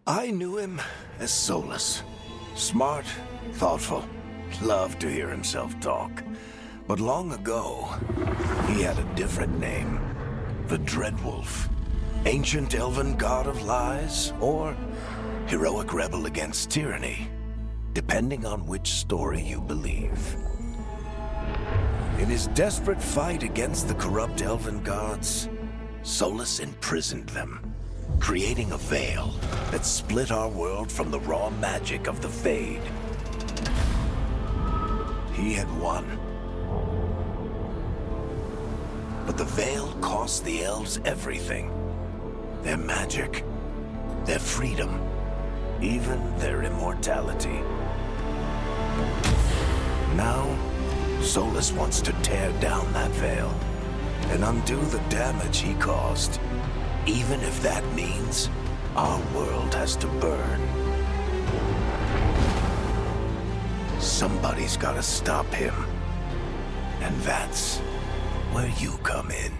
I knew him as Solus. Smart, thoughtful, loved to hear himself talk. But long ago, he had a different name. The Dreadwolf. Ancient elven god of lies, or heroic rebel against tyranny, depending on which story you believe. In his desperate fight against the corrupt elven gods, Solus imprisoned them, creating a veil that split our world from the raw magic of the Fade. He had won. But the veil cost the elves everything. Their magic, their freedom, even their immortality. Now, Solus wants to tear down that veil and undo the damage he caused, even if that means our world has to burn. Somebody's gotta stop him, and that's where you come in.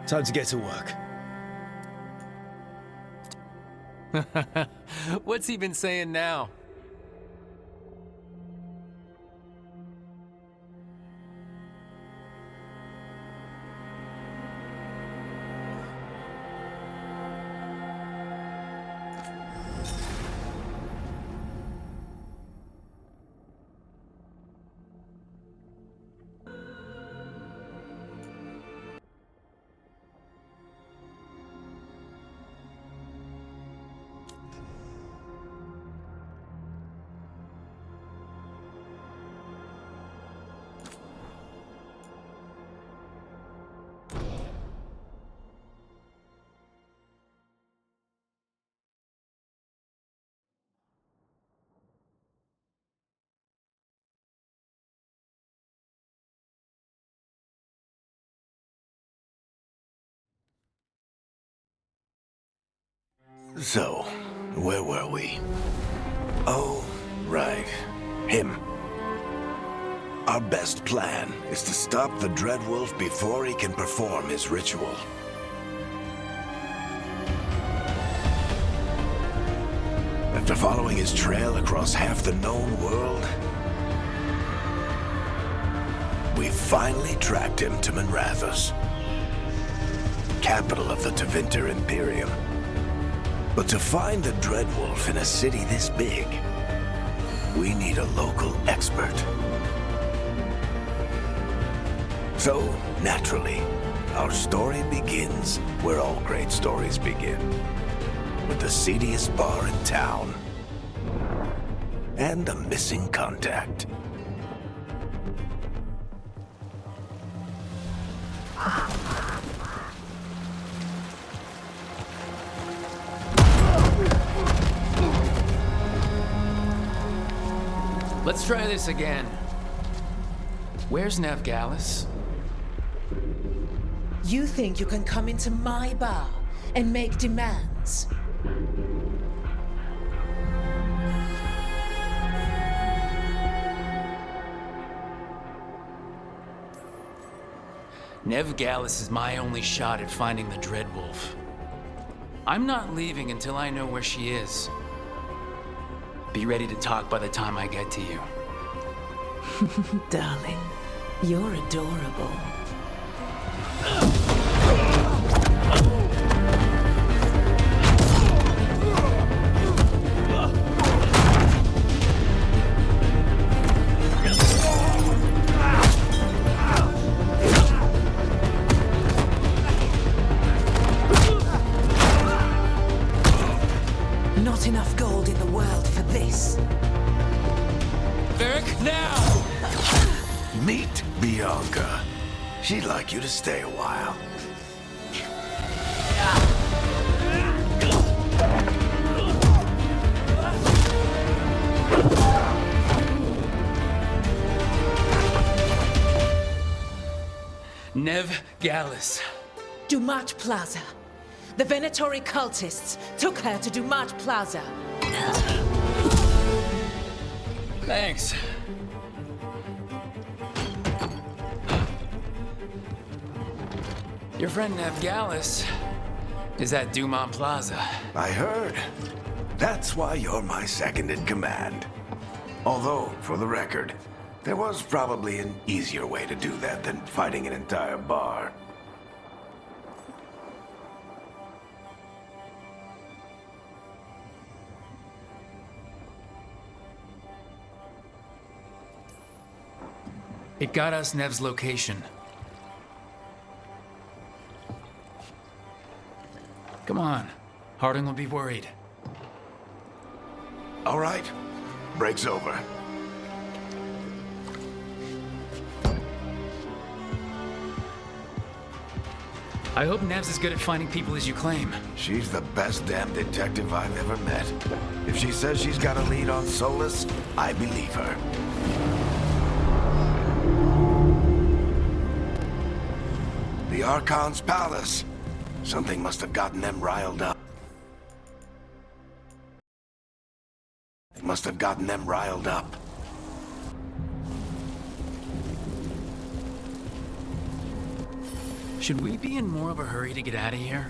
Time to get to work. What's he been saying now? So, where were we? Oh, right. Him. Our best plan is to stop the Dreadwolf before he can perform his ritual. After following his trail across half the known world, we finally tracked him to Manrathus, capital of the Tevinter Imperium. But to find the Dreadwolf in a city this big, we need a local expert. So, naturally, our story begins where all great stories begin. With the seediest bar in town. And a missing contact. Let's try this again. Where's Veilguard? You think you can come into my bar and make demands? Veilguard is my only shot at finding the Dreadwolf. I'm not leaving until I know where she is. Be ready to talk by the time I get to you. Darling, you're adorable. Not enough gold in the world for this. Varric, now! Meet Bianca. She'd like you to stay a while. Veilguard. Dumat Plaza. The Venatori cultists took her to Dumat Plaza. Thanks. Your friend Veilguard is at Dumont Plaza. I heard. That's why you're my second in command. Although, for the record, there was probably an easier way to do that than fighting an entire bar. It got us Nev's location. Come on. Harding will be worried. All right. Break's over. I hope Nev's as good at finding people as you claim. She's the best damn detective I've ever met. If she says she's got a lead on Solus, I believe her. The Archon's palace. Something must have gotten them riled up. Must have gotten them riled up. Should we be in more of a hurry to get out of here?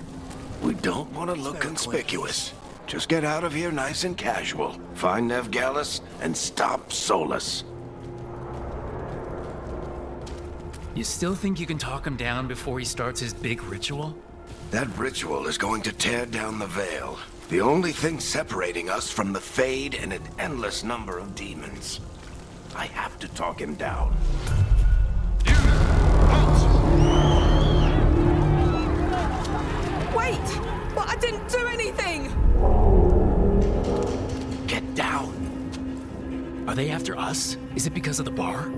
We don't want to look conspicuous. Just get out of here nice and casual. Find Veilguard and stop Solus. You still think you can talk him down before he starts his big ritual? That ritual is going to tear down the Veil. The only thing separating us from the Fade and an endless number of demons. I have to talk him down. Wait! But I didn't do anything! Get down. Are they after us? Is it because of the bar?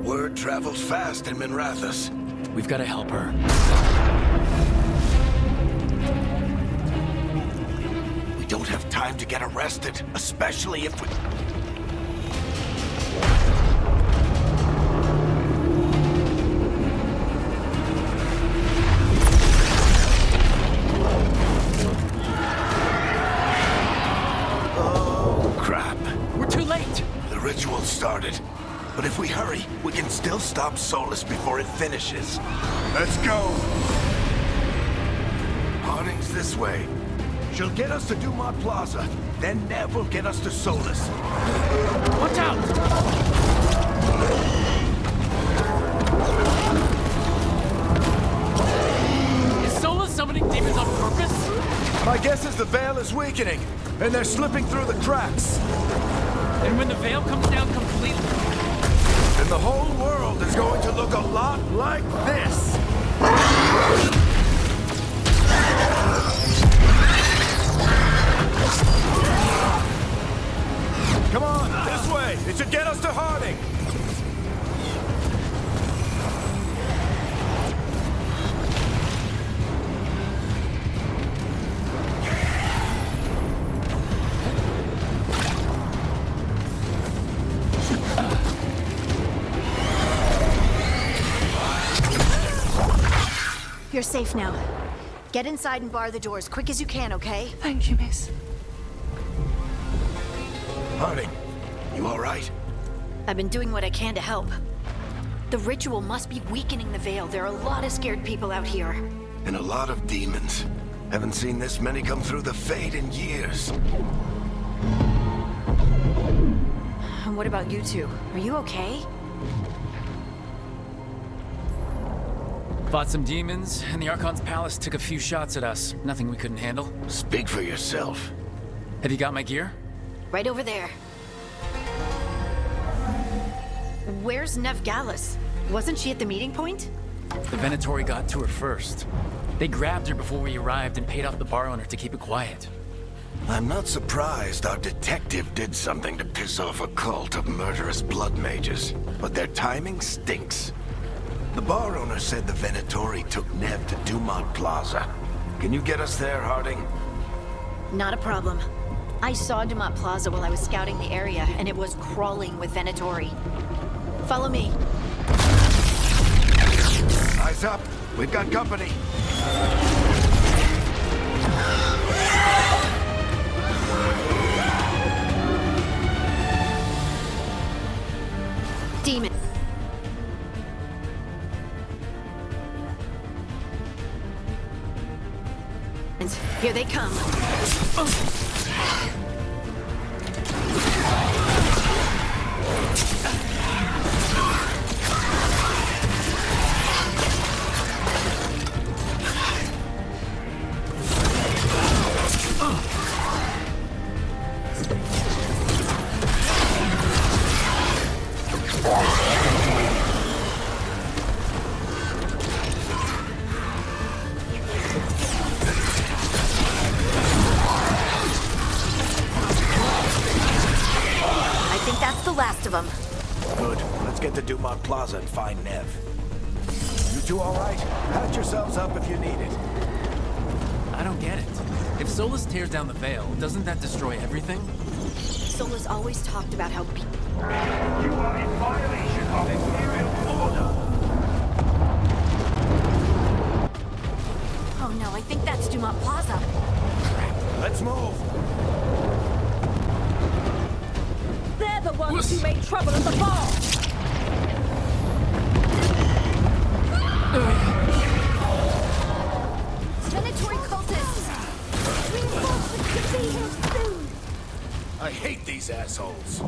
Word travels fast in Minrathous. We've got to help her. We don't have time to get arrested, especially if we... Oh, crap. We're too late! The ritual started. But if we hurry, we can still stop Solus before it finishes. Let's go! Harding's this way. She'll get us to Dumont Plaza, then Nev will get us to Solus. Watch out! Is Solus summoning demons on purpose? My guess is the Veil is weakening, and they're slipping through the cracks. And when the veil comes down completely... And the whole world is going to look a lot like this. Come on, this way. It should get us to Harding. You're safe now. Get inside and bar the doors quick as you can, okay? Thank you, miss. Harding, you all right? I've been doing what I can to help. The ritual must be weakening the Veil. There are a lot of scared people out here. And a lot of demons. Haven't seen this many come through the Fade in years. And what about you two? Are you okay? Fought some demons, and the Archon's palace took a few shots at us. Nothing we couldn't handle. Speak for yourself. Have you got my gear? Right over there. Where's Veilguard? Wasn't she at the meeting point? The Venatori got to her first. They grabbed her before we arrived and paid off the bar owner to keep it quiet. I'm not surprised our detective did something to piss off a cult of murderous blood mages, but their timing stinks. The bar owner said the Venatori took Nev to Dumont Plaza. Can you get us there, Harding? Not a problem. I saw Dumont Plaza while I was scouting the area, and it was crawling with Venatori. Follow me. Eyes up. We've got company. Demon. Here they come. Last of them. Good. Let's get to Dumont Plaza and find Nev. You two all right? Patch yourselves up if you need it. I don't get it. If Solus tears down the Veil, doesn't that destroy everything? Solus always talked about how You are in violation of Imperial order. Oh no, I think that's Dumont Plaza. Let's move. They're the ones who made trouble at the bar! Venatori cultists! Reinforcements should be here soon! I hate these assholes.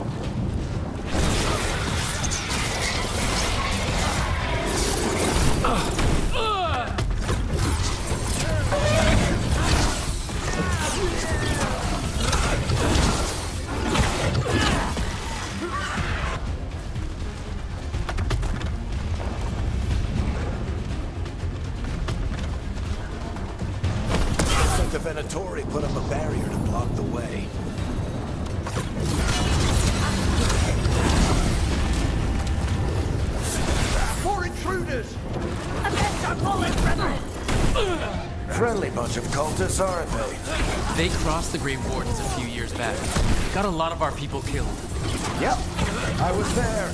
The Venatori put up a barrier to block the way. More intruders! Avenge our fallen brethren! Friendly bunch of cultists, aren't they? They crossed the Grey Wardens a few years back. Got a lot of our people killed. Yep, I was there.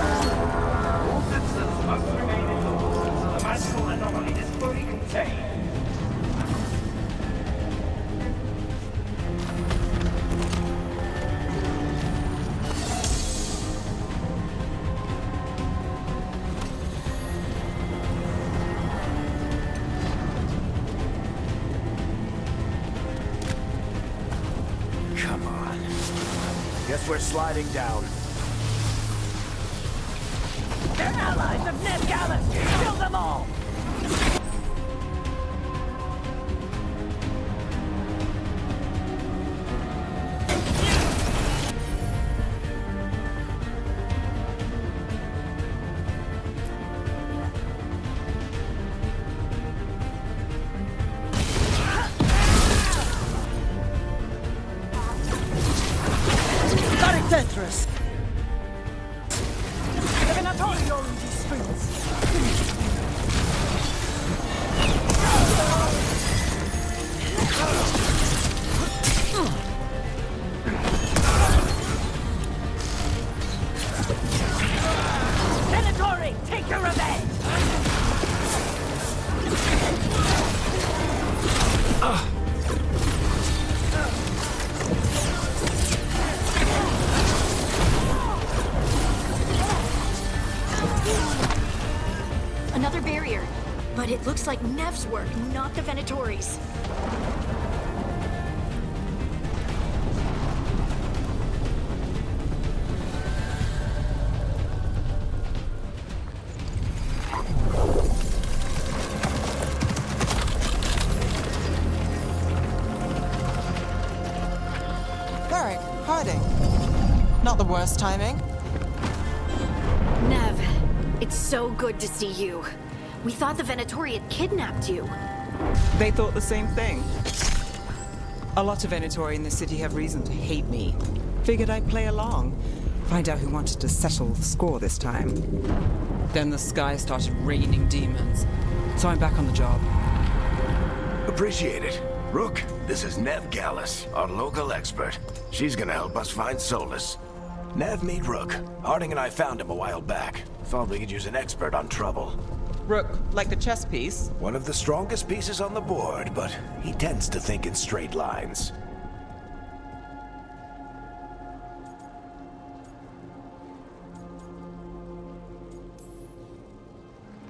All citizens must remain indoors until the magical anomaly is fully contained. Come on. Guess we're sliding down. They're allies of Ned Gallus! Kill them all! Tetris! The Venatori are in these streets. Venatori, take your revenge! Another barrier. But it looks like Nev's work, not the Venatori's. Varric, hiding. Not the worst timing. Nev, it's so good to see you. We thought the Venatori had kidnapped you. They thought the same thing. A lot of Venatori in the city have reason to hate me. Figured I'd play along. Find out who wanted to settle the score this time. Then the sky started raining demons. So I'm back on the job. Appreciate it. Rook, this is Nev Gallus, our local expert. She's gonna help us find Solus. Nev, meet Rook. Harding and I found him a while back. Thought we could use an expert on trouble. Rook, like the chess piece? One of the strongest pieces on the board, but he tends to think in straight lines.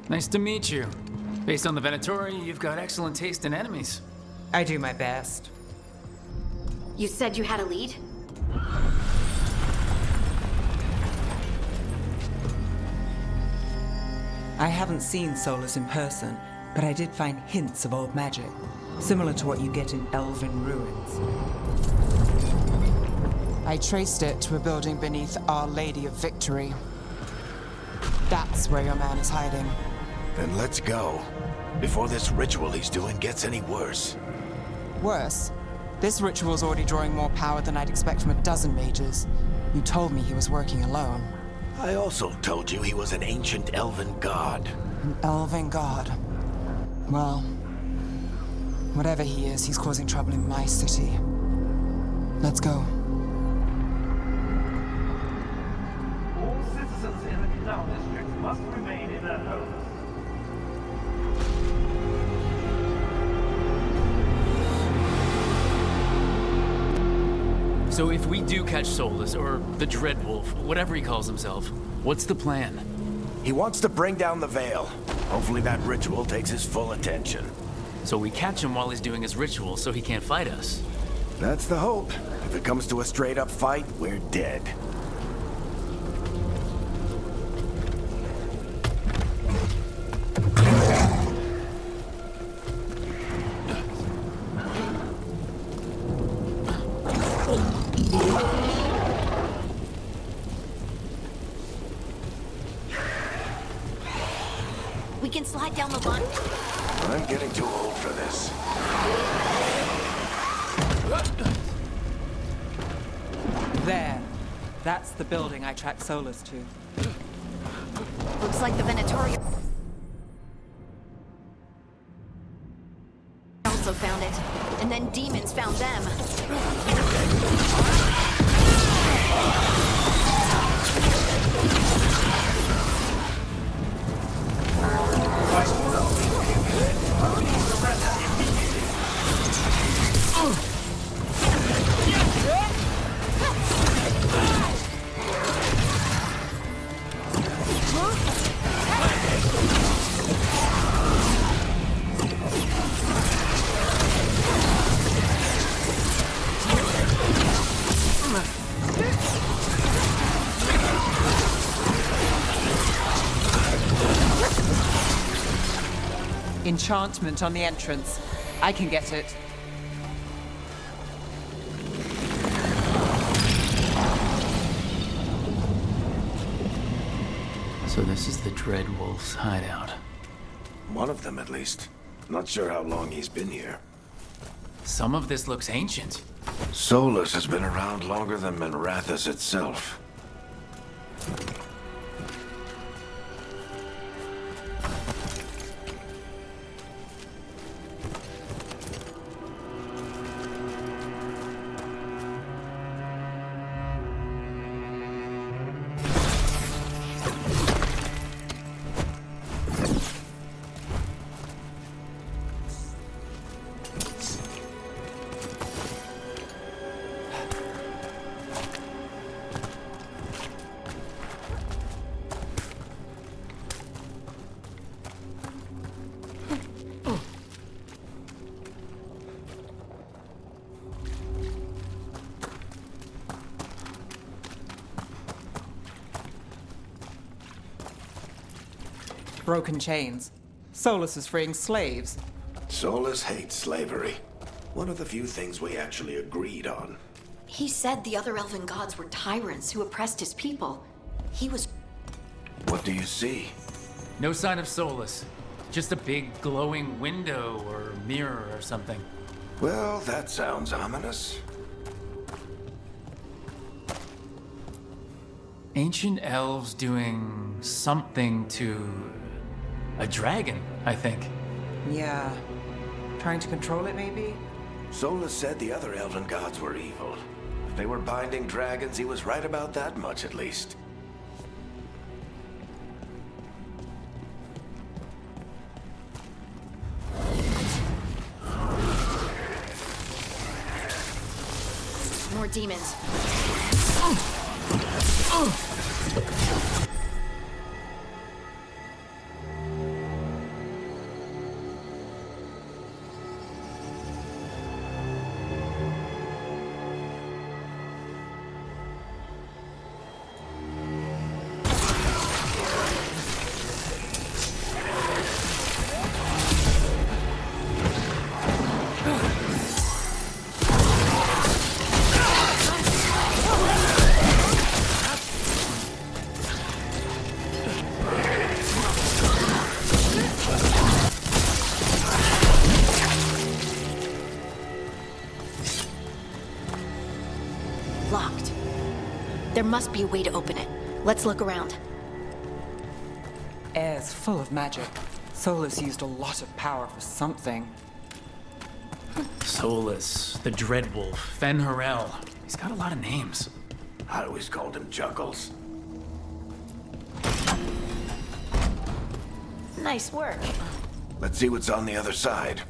Nice to meet you. Based on the Venatori, you've got excellent taste in enemies. I do my best. You said you had a lead? I haven't seen Solus in person, but I did find hints of old magic, similar to what you get in elven ruins. I traced it to a building beneath Our Lady of Victory. That's where your man is hiding. Then let's go. Before this ritual he's doing gets any worse. Worse, this ritual's already drawing more power than I'd expect from a dozen mages. You told me he was working alone. I also told you he was an ancient elven god. An elven god. Well, whatever he is, he's causing trouble in my city. Let's go. All citizens in the Canal District must remain in their homes. So if we do catch Solus, or the Dreadwolf, whatever he calls himself, what's the plan? He wants to bring down the Veil. Hopefully that ritual takes his full attention. So we catch him while he's doing his ritual so he can't fight us. That's the hope. If it comes to a straight-up fight, we're dead. We can slide down the line. I'm getting too old for this. There. That's the building I tracked Solus to. Looks like the Venatori also found it. And then demons found them. Enchantment on the entrance. I can get it. So this is the Dreadwolf's hideout. One of them, at least. Not sure how long he's been here. Some of this looks ancient. Solus has been around longer than Minrathous itself. Broken chains. Solus is freeing slaves. Solus hates slavery. One of the few things we actually agreed on. He said the other elven gods were tyrants who oppressed his people. He was... What do you see? No sign of Solus. Just a big glowing window or mirror or something. Well, that sounds ominous. Ancient elves doing something to a dragon, I think. Yeah. Trying to control it, maybe? Solus said the other elven gods were evil. If they were binding dragons, he was right about that much, at least. More demons. Locked. There must be a way to open it. Let's look around. Air's full of magic. Solus used a lot of power for something. Solus, the Dreadwolf, Fen'Harel. He's got a lot of names. I always called him Juggles. Nice work. Let's see what's on the other side.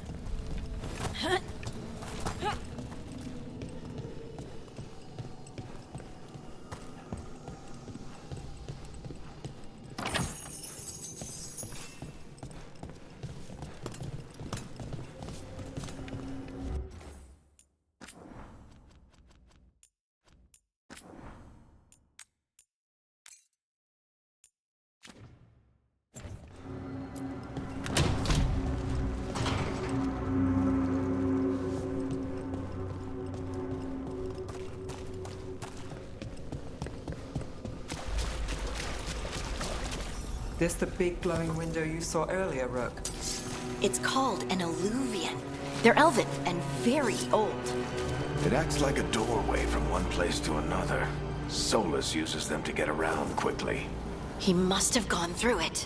This the big glowing window you saw earlier, Rook? It's called an alluvian. They're elven and very old. It acts like a doorway from one place to another. Solus uses them to get around quickly. He must have gone through it.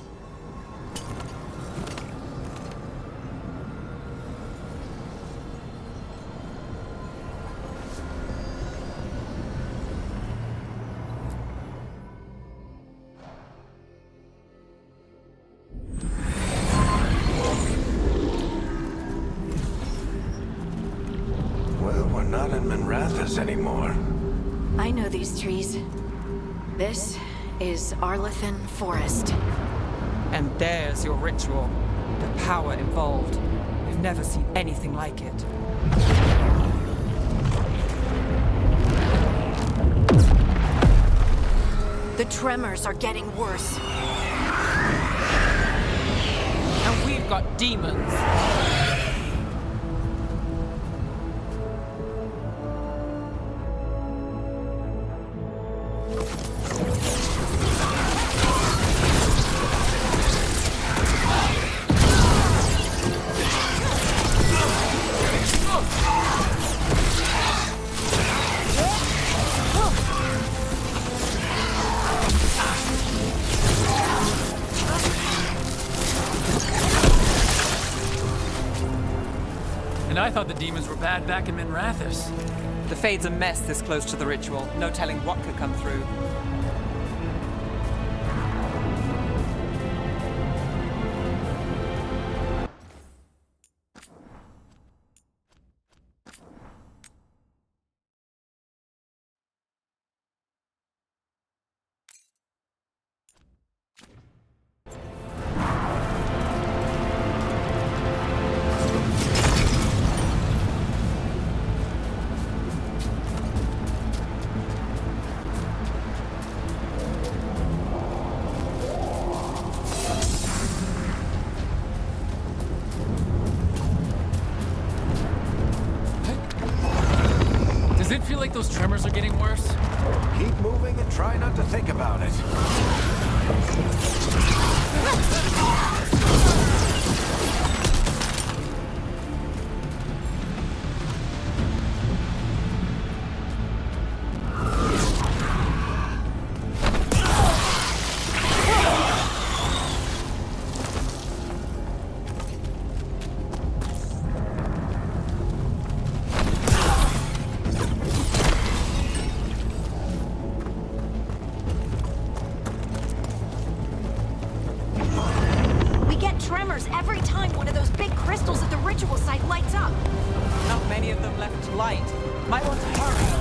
Well, we're not in Minrathous anymore. I know these trees. This is Arlethan Forest. And there's your ritual. The power involved. We've never seen anything like it. The tremors are getting worse. And we've got demons. And I thought the demons were bad back in Minrathous. The Fade's a mess this close to the ritual. No telling what could come through. Does it feel like those tremors are getting worse? Keep moving and try not to think about it. Tremors every time one of those big crystals at the ritual site lights up. Not many of them left to light. Might want to hurry.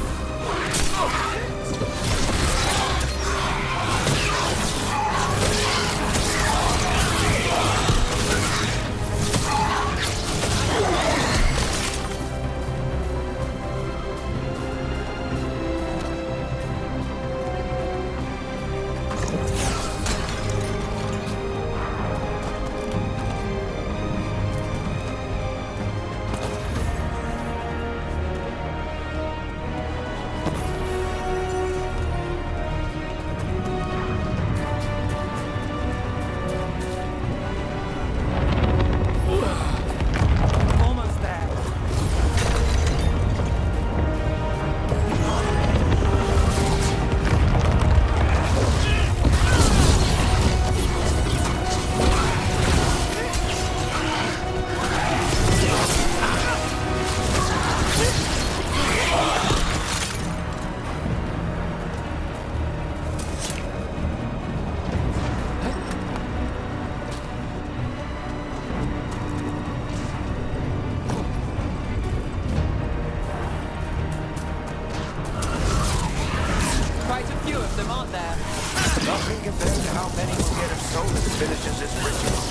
Nothing compared to how many will get if Solus finishes his ritual.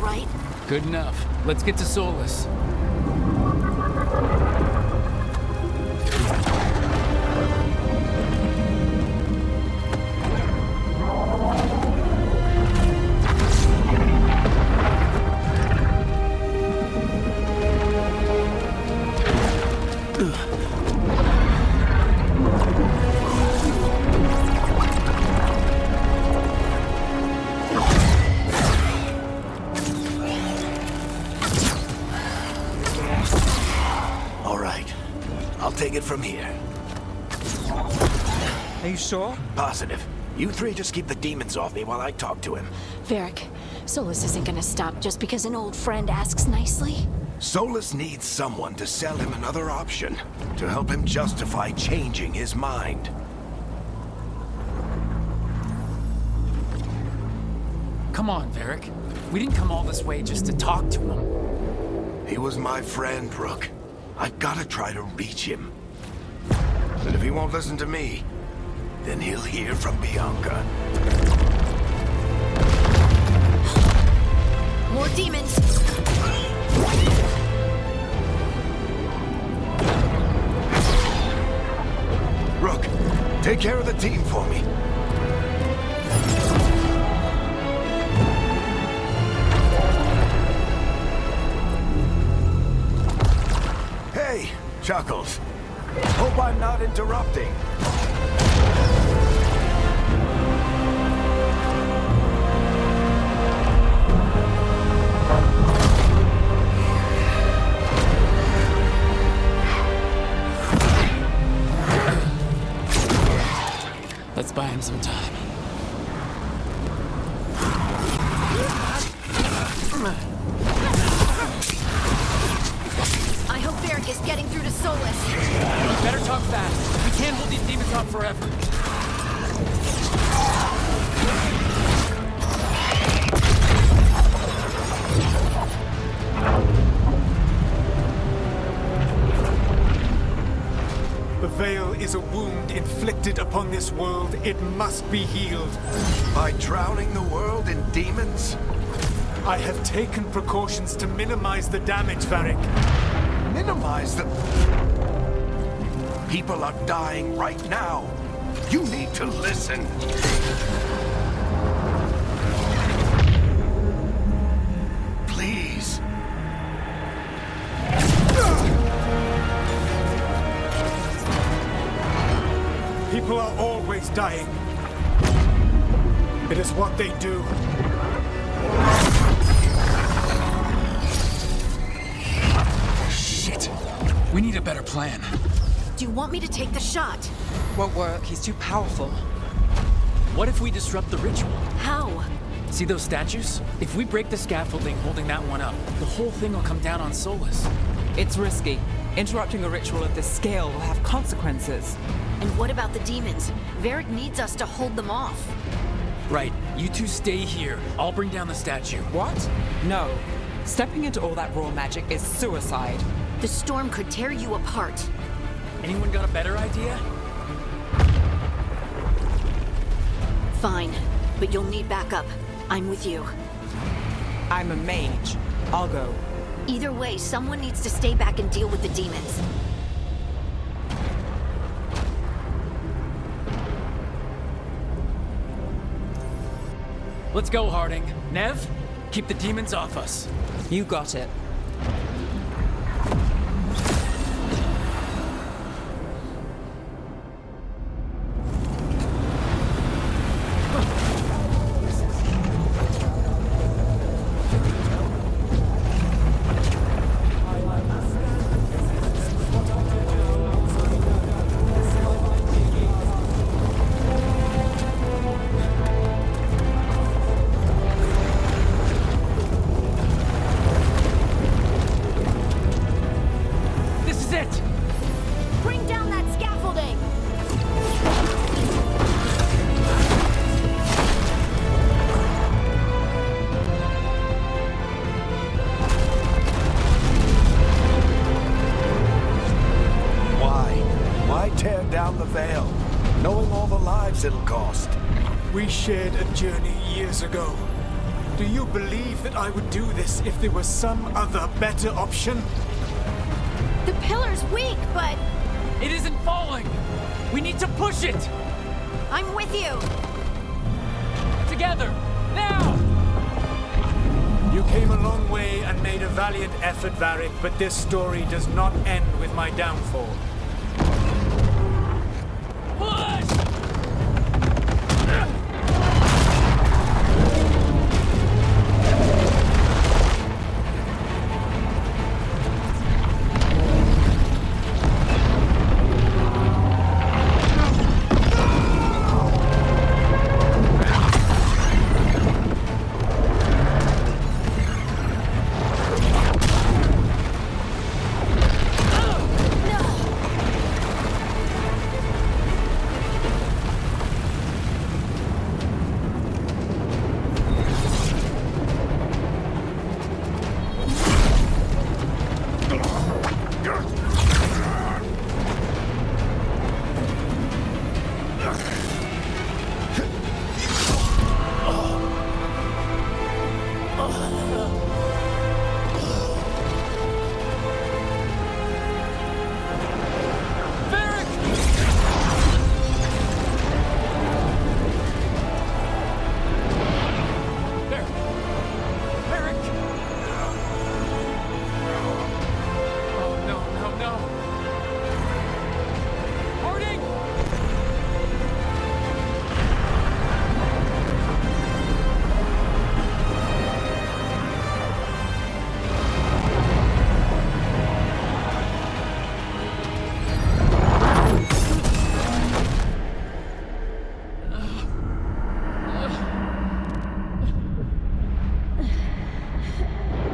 right? Good enough. Let's get to Solus. All right. I'll take it from here. Are you sure? Positive. You three just keep the demons off me while I talk to him. Varric, Solus isn't gonna stop just because an old friend asks nicely. Solus needs someone to sell him another option, to help him justify changing his mind. Come on, Varric. We didn't come all this way just to talk to him. He was my friend, Rook. I gotta try to reach him. But if he won't listen to me, then he'll hear from Bianca. More demons! Rook, take care of the team for me. Hey, Chuckles. Hope I'm not interrupting. Let's buy him some time. I hope Varric is getting through to Solus. You better talk fast. We can't hold these demons off forever. The Veil is a wound inflicted upon this world. It must be healed. By drowning the world in demons? I have taken precautions to minimize the damage, Varric. Minimize the... People are dying right now. You need to listen. Please. People are always dying. It is what they do. Shit. We need a better plan. Do you want me to take the shot? Won't work. He's too powerful. What if we disrupt the ritual? How? See those statues? If we break the scaffolding holding that one up, the whole thing will come down on Solus. It's risky. Interrupting a ritual of this scale will have consequences. And what about the demons? Varric needs us to hold them off. Right, you two stay here. I'll bring down the statue. What? No. Stepping into all that raw magic is suicide. The storm could tear you apart. Anyone got a better idea? Fine, but you'll need backup. I'm with you. I'm a mage. I'll go. Either way, someone needs to stay back and deal with the demons. Let's go, Harding. Nev, keep the demons off us. You got it. Bring down that scaffolding! Why tear down the Veil, knowing all the lives it'll cost? We shared a journey years ago. Do you believe that I would do this if there was some other better option? The pillar's weak, but It isn't falling! We need to push it! I'm with you. Together! Now! You came a long way and made a valiant effort, Varric, but this story does not end with my downfall. Push!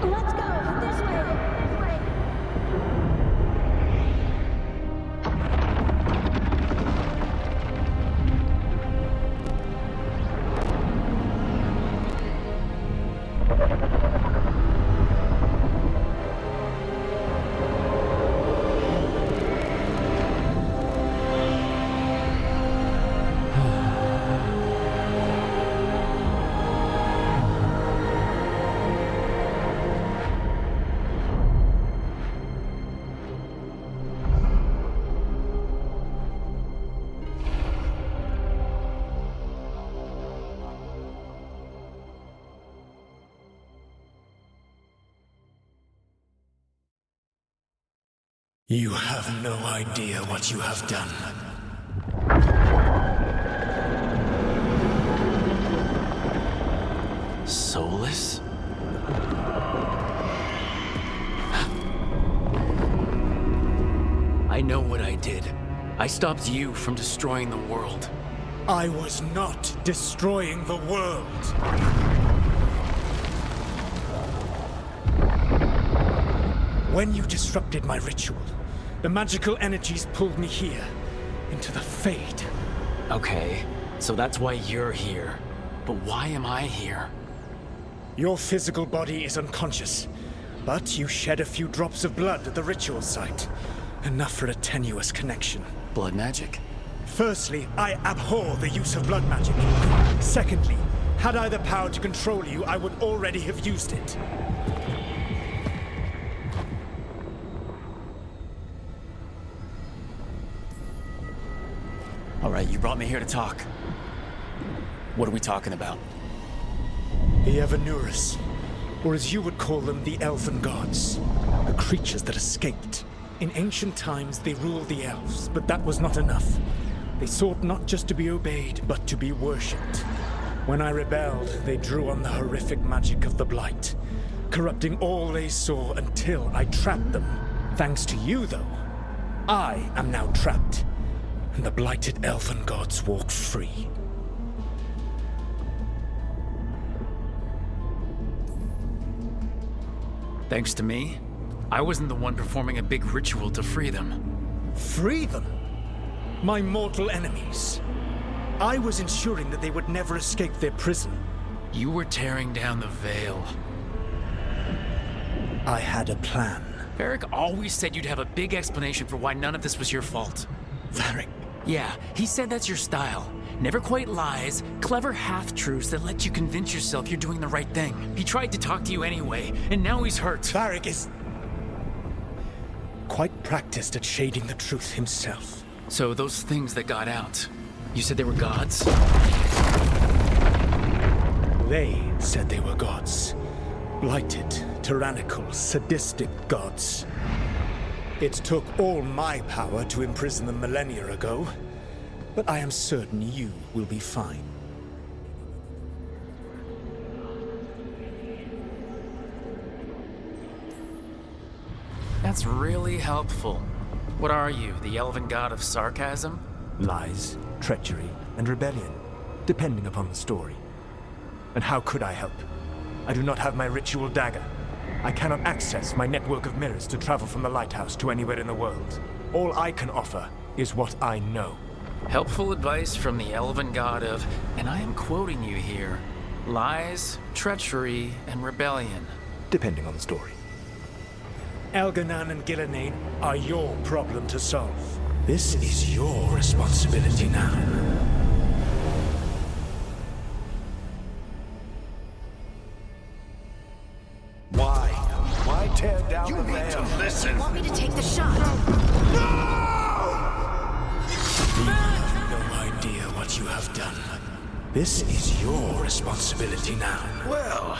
Let's go. This way. You have no idea what you have done. Soulless? I know what I did. I stopped you from destroying the world. I was not destroying the world. When you disrupted my ritual, the magical energies pulled me here, into the Fade. Okay, so that's why you're here. But why am I here? Your physical body is unconscious, but you shed a few drops of blood at the ritual site. Enough for a tenuous connection. Blood magic? Firstly, I abhor the use of blood magic. Secondly, had I the power to control you, I would already have used it. All right, you brought me here to talk. What are we talking about? The Evanurus, or as you would call them, the Elven Gods. The creatures that escaped. In ancient times, they ruled the elves, but that was not enough. They sought not just to be obeyed, but to be worshipped. When I rebelled, they drew on the horrific magic of the Blight, corrupting all they saw until I trapped them. Thanks to you, though, I am now trapped, and the blighted Elven Gods walk free. Thanks to me, I wasn't the one performing a big ritual to free them. Free them? My mortal enemies. I was ensuring that they would never escape their prison. You were tearing down the veil. I had a plan. Varric always said you'd have a big explanation for why none of this was your fault. Varric. Yeah, he said that's your style. Never quite lies, clever half-truths that let you convince yourself you're doing the right thing. He tried to talk to you anyway, and now he's hurt. Varric is quite practiced at shading the truth himself. So those things that got out, you said they were gods? They said they were gods. Blighted, tyrannical, sadistic gods. It took all my power to imprison them millennia ago, but I am certain you will be fine. That's really helpful. What are you, the elven god of sarcasm? Lies, treachery, and rebellion, depending upon the story. And how could I help? I do not have my ritual dagger. I cannot access my network of mirrors to travel from the lighthouse to anywhere in the world. All I can offer is what I know. Helpful advice from the elven god of, and I am quoting you here, lies, treachery, and rebellion. Depending on the story. Elganan and Gillenane are your problem to solve. This is your responsibility now. Why tear down the veil? You need to listen. Want me to take the shot? You have no idea what you have done. This is your responsibility now. Well,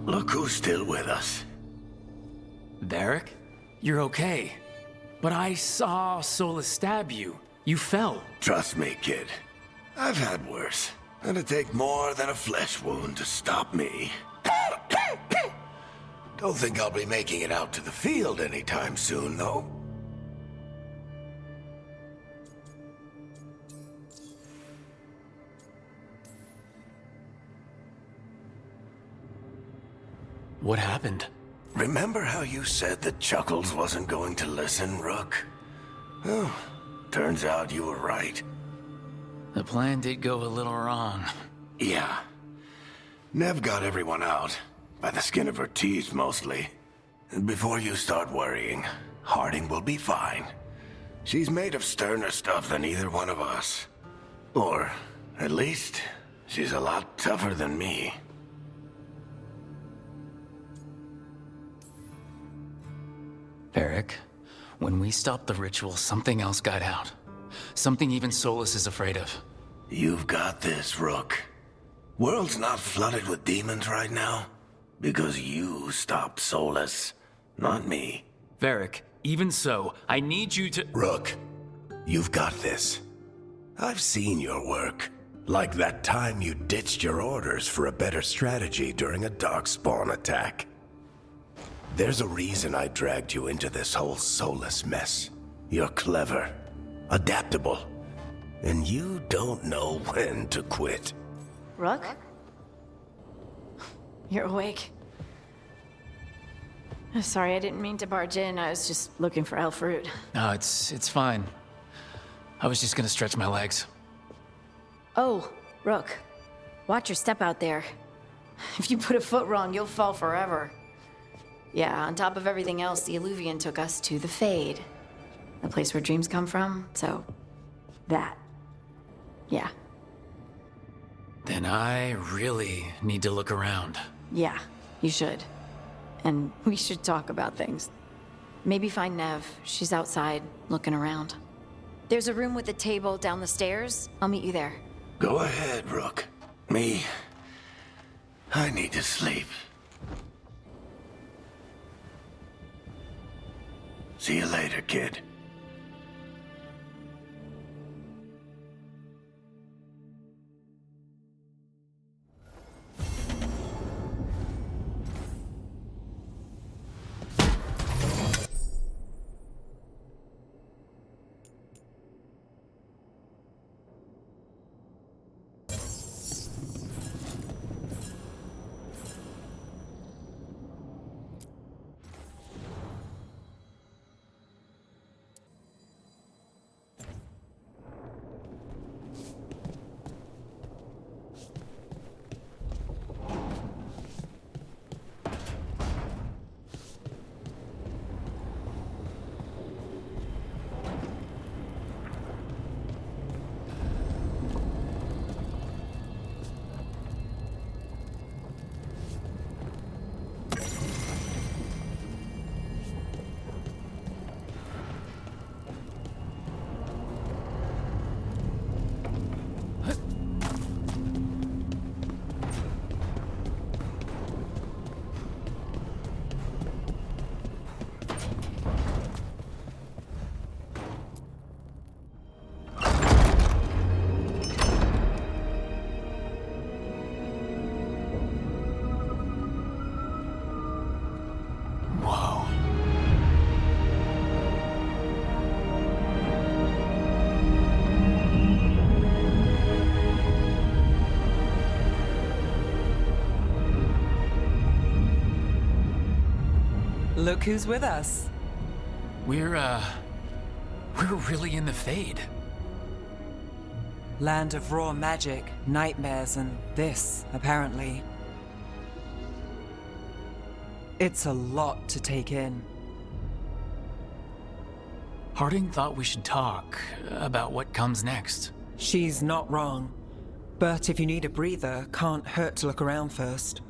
look who's still with us. Varric? You're okay. But I saw Solus stab you. You fell. Trust me, kid. I've had worse. It'd take more than a flesh wound to stop me. Don't think I'll be making it out to the field anytime soon, though. What happened? Remember how you said that Chuckles wasn't going to listen, Rook? Oh, turns out you were right. The plan did go a little wrong. Yeah. Nev got everyone out. By the skin of her teeth, mostly. And before you start worrying, Harding will be fine. She's made of sterner stuff than either one of us. Or, at least, she's a lot tougher than me. Varric, when we stopped the ritual, something else got out. Something even Solus is afraid of. You've got this, Rook. World's not flooded with demons right now. Because you stopped Solus, not me. Varric, even so, I need you to— Rook, you've got this. I've seen your work. Like that time you ditched your orders for a better strategy during a darkspawn attack. There's a reason I dragged you into this whole Solus mess. You're clever, adaptable, and you don't know when to quit. Rook? You're awake. Sorry, I didn't mean to barge in. I was just looking for elf fruit. No, it's fine. I was just gonna stretch my legs. Oh, Rook. Watch your step out there. If you put a foot wrong, you'll fall forever. Yeah, on top of everything else, the Illuvian took us to the Fade. The place where dreams come from, so... that. Yeah. Then I really need to look around. Yeah, you should. And we should talk about things. Maybe find Nev. She's outside, looking around. There's a room with a table down the stairs. I'll meet you there. Go ahead, Rook. Me, I need to sleep. See you later, kid. Look who's with us. We're really in the Fade. Land of raw magic, nightmares, and this, apparently. It's a lot to take in. Harding thought we should talk about what comes next. She's not wrong. But if you need a breather, can't hurt to look around first.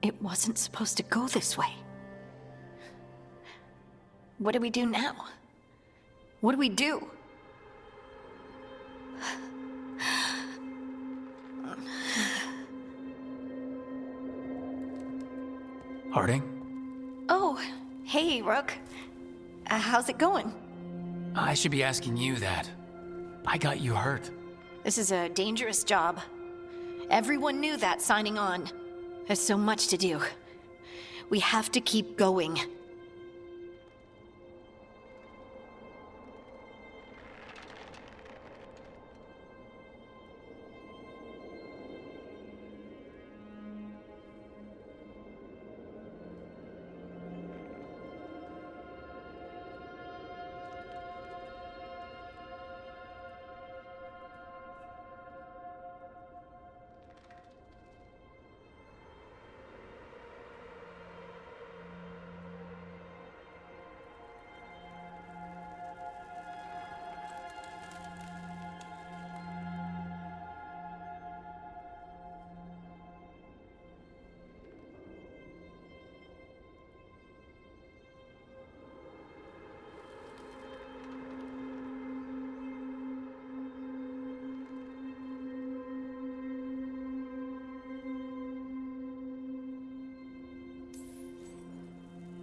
It wasn't supposed to go this way. What do we do now? What do we do? Harding? Oh, hey, Rook. How's it going? I should be asking you that. I got you hurt. This is a dangerous job. Everyone knew that signing on. There's so much to do. We have to keep going.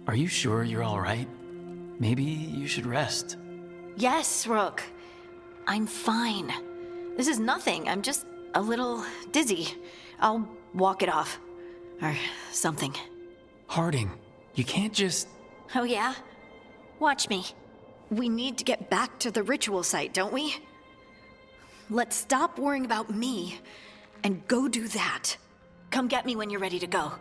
Are you sure you're all right? Maybe you should rest. Yes, Rook. I'm fine. This is nothing. I'm just a little dizzy. I'll walk it off. Or something. Harding, you can't just... Oh yeah? Watch me. We need to get back to the ritual site, don't we? Let's stop worrying about me and go do that. Come get me when you're ready to go.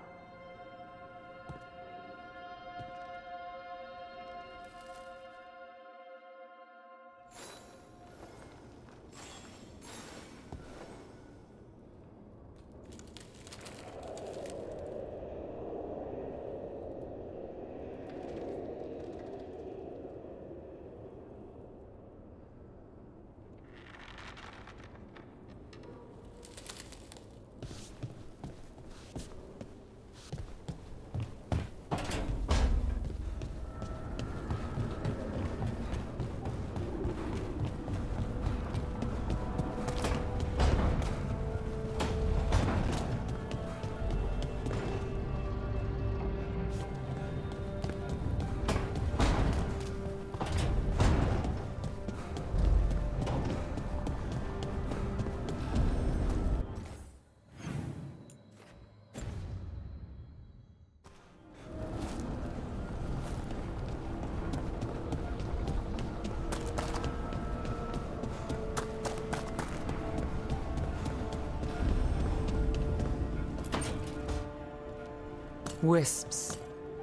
Wisps.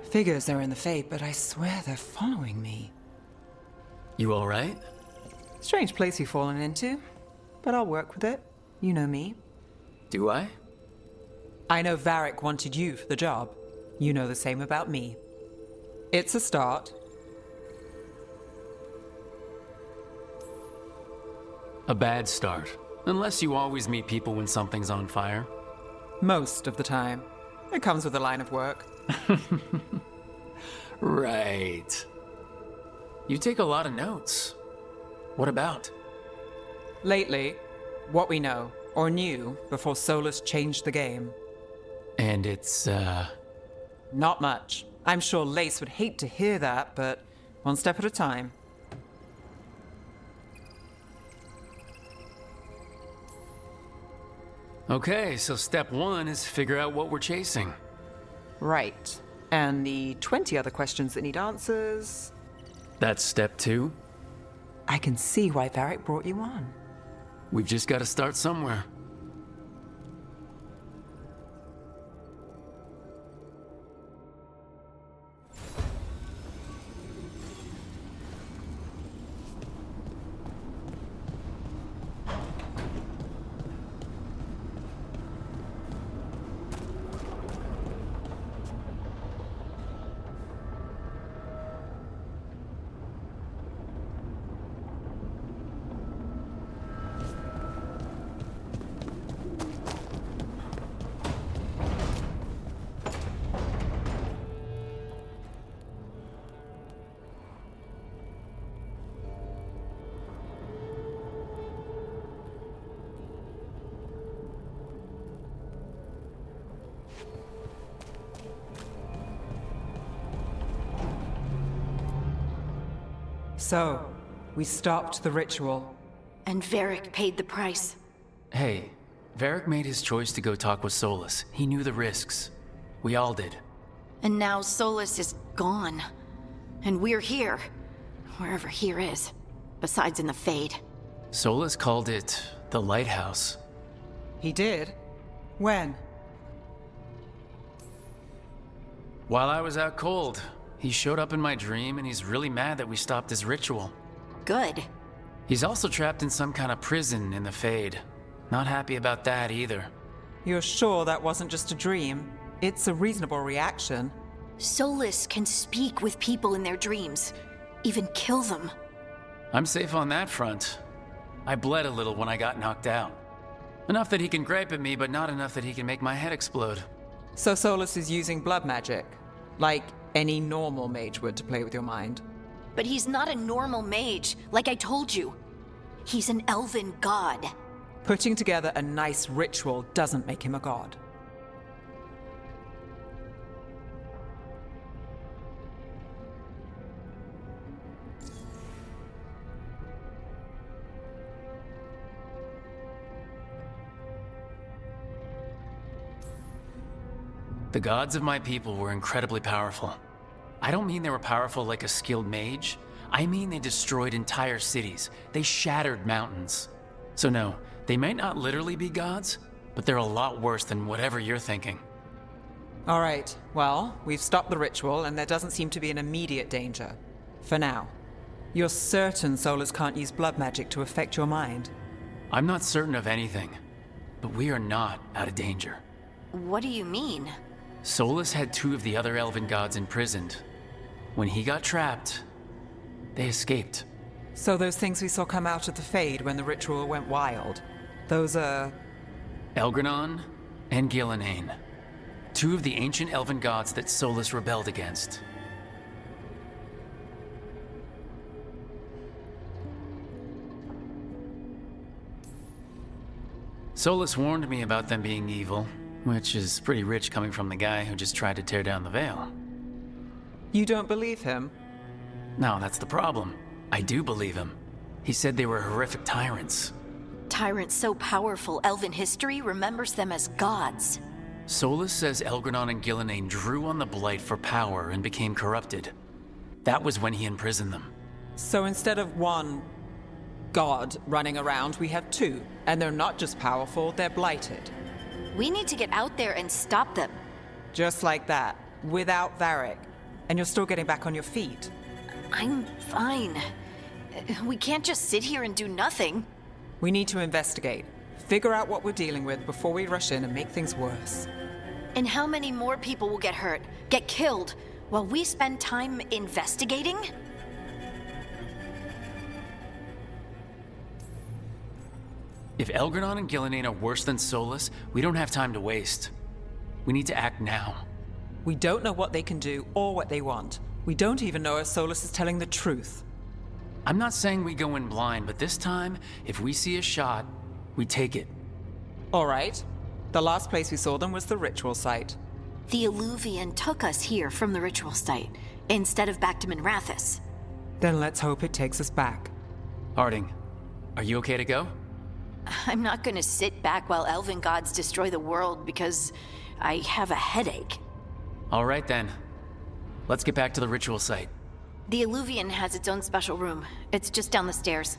Figures are in the Fade, but I swear they're following me. You alright? Strange place you've fallen into, but I'll work with it. You know me. Do I? I know Varric wanted you for the job. You know the same about me. It's a start. A bad start. Unless you always meet people when something's on fire. Most of the time. It comes with a line of work. Right. You take a lot of notes. What about? Lately, what we know, or knew, before Solus changed the game. And it's, Not much. I'm sure Lace would hate to hear that, but one step at a time. Okay, so step one is figure out what we're chasing. Right. And the 20 other questions that need answers... That's step two. I can see why Varric brought you on. We've just got to start somewhere. So, we stopped the ritual. And Varric paid the price. Hey, Varric made his choice to go talk with Solus. He knew the risks. We all did. And now Solus is gone. And we're here. Wherever here is. Besides in the Fade. Solus called it the Lighthouse. He did? When? While I was out cold, he showed up in my dream and he's really mad that we stopped his ritual. Good. He's also trapped in some kind of prison in the Fade. Not happy about that either. You're sure that wasn't just a dream? It's a reasonable reaction. Solus can speak with people in their dreams. Even kill them. I'm safe on that front. I bled a little when I got knocked out. Enough that he can gripe at me, but not enough that he can make my head explode. So Solus is using blood magic? Like any normal mage would to play with your mind? But he's not a normal mage, like I told you. He's an elven god. Putting together a nice ritual doesn't make him a god. The gods of my people were incredibly powerful. I don't mean they were powerful like a skilled mage. I mean they destroyed entire cities. They shattered mountains. So no, they might not literally be gods, but they're a lot worse than whatever you're thinking. All right, well, we've stopped the ritual, and there doesn't seem to be an immediate danger. For now. You're certain Solus can't use blood magic to affect your mind? I'm not certain of anything, but we are not out of danger. What do you mean? Solus had 2 of the other elven gods imprisoned. When he got trapped, they escaped. So those things we saw come out of the Fade when the ritual went wild, those are... Elgranon and Gillenane. 2 of the ancient elven gods that Solus rebelled against. Solus warned me about them being evil, which is pretty rich coming from the guy who just tried to tear down the veil. You don't believe him? No, that's the problem. I do believe him. He said they were horrific tyrants. Tyrants so powerful, elven history remembers them as gods. Solus says Elgranon and Gillenane drew on the Blight for power and became corrupted. That was when he imprisoned them. So instead of 1 god running around, we have 2. And they're not just powerful, they're blighted. We need to get out there and stop them. Just like that, without Varric. And you're still getting back on your feet. I'm fine. We can't just sit here and do nothing. We need to investigate. Figure out what we're dealing with before we rush in and make things worse. And how many more people will get hurt, get killed, while we spend time investigating? If Elgranon and Gillenane are worse than Solus, we don't have time to waste. We need to act now. We don't know what they can do or what they want. We don't even know if Solus is telling the truth. I'm not saying we go in blind, but this time, if we see a shot, we take it. All right. The last place we saw them was the ritual site. The Illuvian took us here from the ritual site, instead of back to Minrathous. Then let's hope it takes us back. Harding, are you okay to go? I'm not gonna sit back while elven gods destroy the world because I have a headache. All right then. Let's get back to the ritual site. The Illuvian has its own special room. It's just down the stairs.